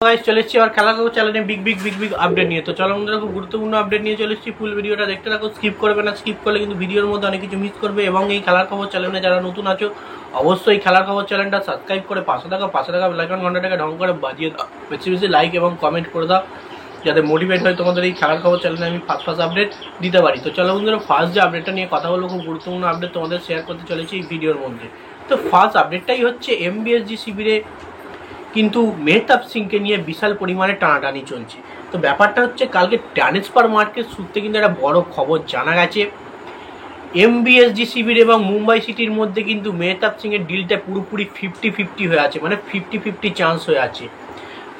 Guys চলে এসেছি আর খেলা খবর চ্যানেলে বিগ আপডেট নিয়ে। তো চলো বন্ধুরা, খুব গুরুত্বপূর্ণ আপডেট নিয়ে চলে এসেছি। ফুল ভিডিওটা দেখতে থাকো, স্কিপ করবে না। স্কিপ করলে কিন্তু ভিডিওর মধ্যে অনেক কিছু মিস করবে। এবং এই খেলার খবর চ্যানেলে যারা নতুন আছো, অবশ্যই খেলার খবর চ্যানেলটা সাবস্ক্রাইব করে পাশে থাকা বেল আইকন ঘন্টাটাকে ঢং করে বাজিয়ে দাও। বেশি বেশি লাইক এবং কমেন্ট করে দাও, যাতে মোটিভেট হয় তোমাদের এই খেলার খবর চ্যানেলে আমি ফার্স্ট আপডেট দিতে পারি। তো চলো বন্ধুরা, ফার্স্ট যে আপডেটটা নিয়ে কথা বলবো, খুব গুরুত্বপূর্ণ আপডেট তোমাদের শেয়ার করতে চলেছি এই ভিডিওর মধ্যে। তো ফার্স্ট আপডেটটাই হচ্ছে এমবিএসজি শিবিরে কিন্তু মেহতাব সিংকে নিয়ে বিশাল পরিমাণে টানাটানি চলছে। তো ব্যাপারটা হচ্ছে, কালকে ট্রান্সফার মার্কেট সূত্রে কিন্তু একটা বড় খবর জানা গেছে। এমবিএসজি শিবির এবং মুম্বাই সিটির মধ্যে কিন্তু মেহতাব সিংয়ের ডিলটা পুরোপুরি 50-50 হয়ে আছে, মানে 50-50 চান্স হয়ে আছে।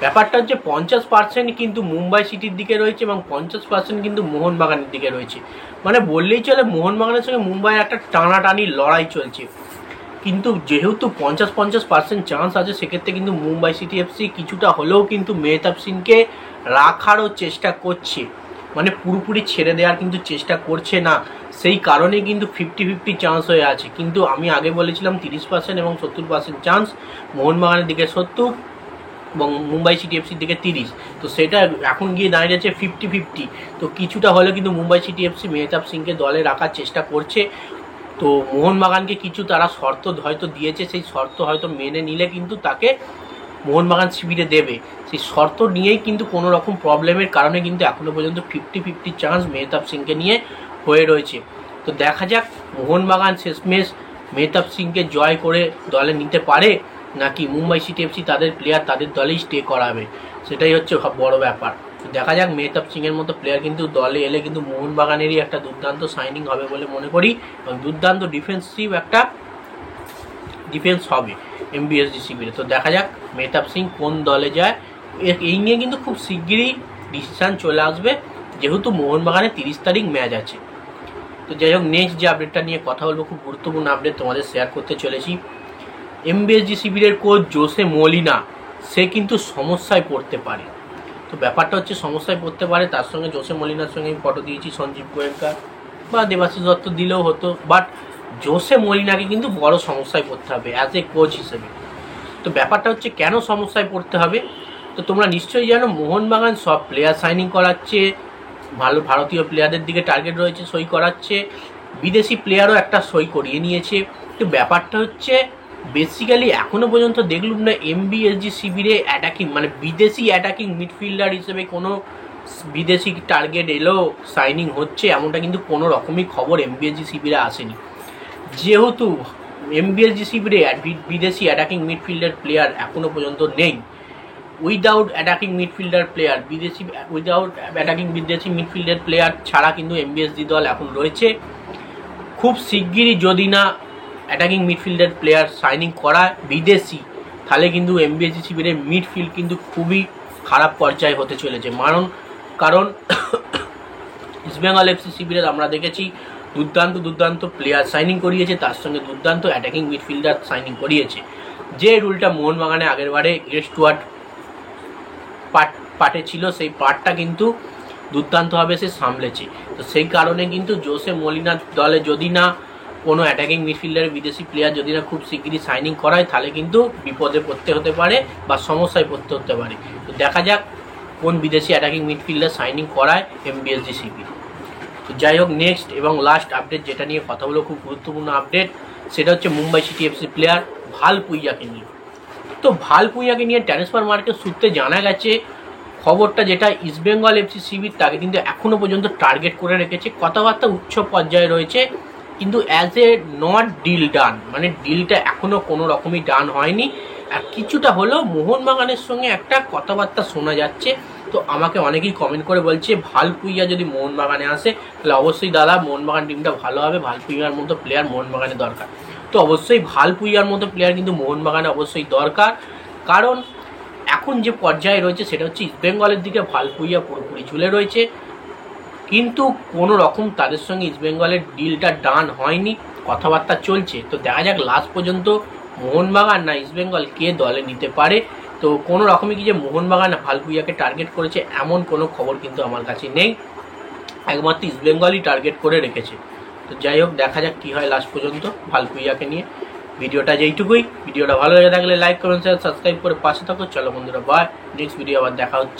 ব্যাপারটা হচ্ছে 50% কিন্তু মুম্বাই সিটির দিকে রয়েছে এবং 50% কিন্তু মোহনবাগানের দিকে রয়েছে। মানে বললেই চলে, মোহনবাগানের সঙ্গে মুম্বাইয়ের একটা টানাটানি লড়াই চলছে। কিন্তু যেহেতু 50% চান্স আছে, সেক্ষেত্রে কিন্তু মুম্বাই সিটি এফসি কিছুটা হলেও কিন্তু মেহতাব সিংকে রাখারও চেষ্টা করছে, মানে পুরোপুরি ছেড়ে দেওয়ার কিন্তু চেষ্টা করছে না। সেই কারণেই কিন্তু 50-50 চান্স হয়ে আছে। কিন্তু আমি আগে বলেছিলাম 30% এবং 70% চান্স, মোহনবাগানের দিকে 70 এবং মুম্বাই সিটি এফসির দিকে 30। তো সেটা এখন গিয়ে দাঁড়িয়ে যাচ্ছে 50-50। তো কিছুটা হলেও কিন্তু মুম্বাই সিটি এফসি মেহতাব সিংকে দলে রাখার চেষ্টা করছে। তো মোহনবাগানকে কিছু তারা শর্ত হয়তো দিয়েছে, সেই শর্ত হয়তো মেনে নিলে কিন্তু তাকে মোহনবাগান শিবিরে দেবে। সেই শর্ত নিয়েই কিন্তু কোনো রকম প্রবলেমের কারণে কিন্তু এখনো পর্যন্ত 50-50 চান্স মেহতাব সিংকে নিয়ে হয়ে রয়েছে। তো দেখা যাক মোহনবাগান শেষমেশ মেহতাব সিংকে জয় করে দলে নিতে পারে, নাকি মুম্বাই সিটি এফসি তাদের প্লেয়ার তাদের দলেই স্টে করাবে, সেটাই হচ্ছে বড় ব্যাপার। দেখা যাক, মেহতাব সিংয়ের মতো প্লেয়ার কিন্তু দলে এলে কিন্তু মোহনবাগানেরই একটা দুর্দান্ত সাইনিং হবে বলে মনে করি, এবং দুর্দান্ত ডিফেন্স হবে এমবিএসজি শিবিরে। তো দেখা যাক মেহতাব সিং কোন দলে যায়। এই নিয়ে কিন্তু খুব শিগগিরই ডিসিশান চলে আসবে, যেহেতু মোহনবাগানে 30 তারিখ ম্যাচ আছে। তো যাই হোক, নেক্সট যে আপডেটটা নিয়ে কথা বলবো, খুব গুরুত্বপূর্ণ আপডেট তোমাদের শেয়ার করতে চলেছি। এমবিএসজি শিবিরের কোচ জোসে মলিনা, সে কিন্তু সমস্যায় পড়তে পারে। তো ব্যাপারটা হচ্ছে, সমস্যায় পড়তে পারে, তার সঙ্গে জোসে মলিনার সঙ্গে আমি ফটো দিয়েছি, সঞ্জীব গোয়েঙ্কা বা দেবাশিস দত্ত দিলেও হতো, বাট জোসে মলিনাকে কিন্তু বড় সমস্যায় পড়তে হবে অ্যাজ এ কোচ হিসেবে। তো ব্যাপারটা হচ্ছে, কেন সমস্যায় পড়তে হবে? তো তোমরা নিশ্চয়ই জানো, মোহনবাগান সব প্লেয়ার সাইনিং করাচ্ছে, ভালো ভারতীয় প্লেয়ারদের দিকে টার্গেট রয়েছে, সই করাচ্ছে, বিদেশি প্লেয়ারও একটা সই করিয়ে নিয়েছে। তো ব্যাপারটা হচ্ছে, বেসিক্যালি এখনো পর্যন্ত দেখলুম না এমবিএসজি শিবিরে অ্যাটাকিং, মানে বিদেশি অ্যাটাকিং মিডফিল্ডার হিসেবে কোনো বিদেশি টার্গেট এলো, সাইনিং হচ্ছে, এমনটা কিন্তু কোনো রকমই খবর এমবিএসজি শিবিরে আসেনি। যেহেতু এমবিএসজি শিবিরে বিদেশি অ্যাটাকিং মিডফিল্ডার প্লেয়ার এখনো পর্যন্ত নেই, উইদাউট অ্যাটাকিং মিডফিল্ডার প্লেয়ার ছাড়া কিন্তু এমবিএসজি দল এখন রয়েছে। খুব শিগগিরই যদি না অ্যাটাকিং মিডফিল্ডার প্লেয়ার সাইনিং করা বিদেশি, তাহলে কিন্তু এমবিএসজি শিবিরের মিডফিল্ড কিন্তু খুবই খারাপ পর্যায়ে হতে চলেছে। কারণ ইস্টবেঙ্গল এফসি শিবিরের আমরা দেখেছি দুর্দান্ত প্লেয়ার সাইনিং করিয়েছে, তার সঙ্গে দুর্দান্ত অ্যাটাকিং মিডফিল্ডার সাইনিং করিয়েছে। যে রুলটা মোহনবাগানে আগেরবারে গ্রেট স্টুয়ার্ট পার্টে ছিল, সেই পার্টটা কিন্তু দুর্দান্তভাবে সে সামলেছে। তো সেই কারণে কিন্তু জোসে মলিনার দলে যদি না কোনো অ্যাটাকিং মিডফিল্ডারের বিদেশি প্লেয়ার যদি না খুব শিগগিরই সাইনিং করায়, তাহলে কিন্তু বিপদে পড়তে হতে পারে বা সমস্যায় পড়তে হতে পারে। তো দেখা যাক কোন বিদেশি অ্যাটাকিং মিডফিল্ডার সাইনিং করায় এমবিএসজি শিবির। তো যাই হোক, নেক্সট এবং লাস্ট আপডেট যেটা নিয়ে কথা বলো, খুব গুরুত্বপূর্ণ আপডেট, সেটা হচ্ছে মুম্বাই সিটি এফসি প্লেয়ার ভাল পুইয়াকে নিয়ে। তো ভাল পুইয়াকে নিয়ে ট্রান্সফার মার্কেট সূত্রে জানা গেছে খবরটা, যেটা ইস্টবেঙ্গল এফসি শিবির তাকে কিন্তু এখনও পর্যন্ত টার্গেট করে রেখেছে, কথাবার্তা উচ্চ পর্যায়ে রয়েছে, কিন্তু as a not deal done, মানে ডিলটা এখনও কোনো রকমই ডান হয়নি। আর কিছুটা হলেও মোহনবাগানের সঙ্গে একটা কথাবার্তা শোনা যাচ্ছে। তো আমাকে অনেকেই কমেন্ট করে বলছে, ভালপুইয়া যদি মোহনবাগানে আসে, তাহলে অবশ্যই দাদা মোহনবাগান টিমটা ভালো হবে, ভালপুইয়ার মতো প্লেয়ার মোহনবাগানে দরকার। তো অবশ্যই ভালপুইয়ার মতো প্লেয়ার কিন্তু মোহনবাগানে অবশ্যই দরকার, কারণ এখন যে পর্যায়ে রয়েছে সেটা হচ্ছে ইস্টবেঙ্গলের দিকে ভালপুইয়া পুরোপুরি ঝুলে রয়েছে, কিন্তু কোনো রকম তাদের সঙ্গে ইস্টবেঙ্গলের ডিলটা ডান হয়নি, কথাবার্তা চলছে। তো দেখা যাক লাস্ট পর্যন্ত মোহনবাগান না ইস্টবেঙ্গল কে দলে নিতে পারে। তো কোনো রকমই কি যে মোহনবাগান ভালপুইয়াকে টার্গেট করেছে এমন কোনো খবর কিন্তু আমার কাছে নেই, একমাত্র ইস্টবেঙ্গলই টার্গেট করে রেখেছে। তো যাই হোক, দেখা যাক কী হয় লাস্ট পর্যন্ত ভালপুইয়াকে নিয়ে। ভিডিওটা যেইটুকুই। ভিডিওটা ভালো লেগে থাকলে লাইক কমেন্ট শেয়ার সাবস্ক্রাইব করে পাশে থাকো। চলো বন্ধুরা, বাই, নেক্সট ভিডিও আবার দেখা হচ্ছে।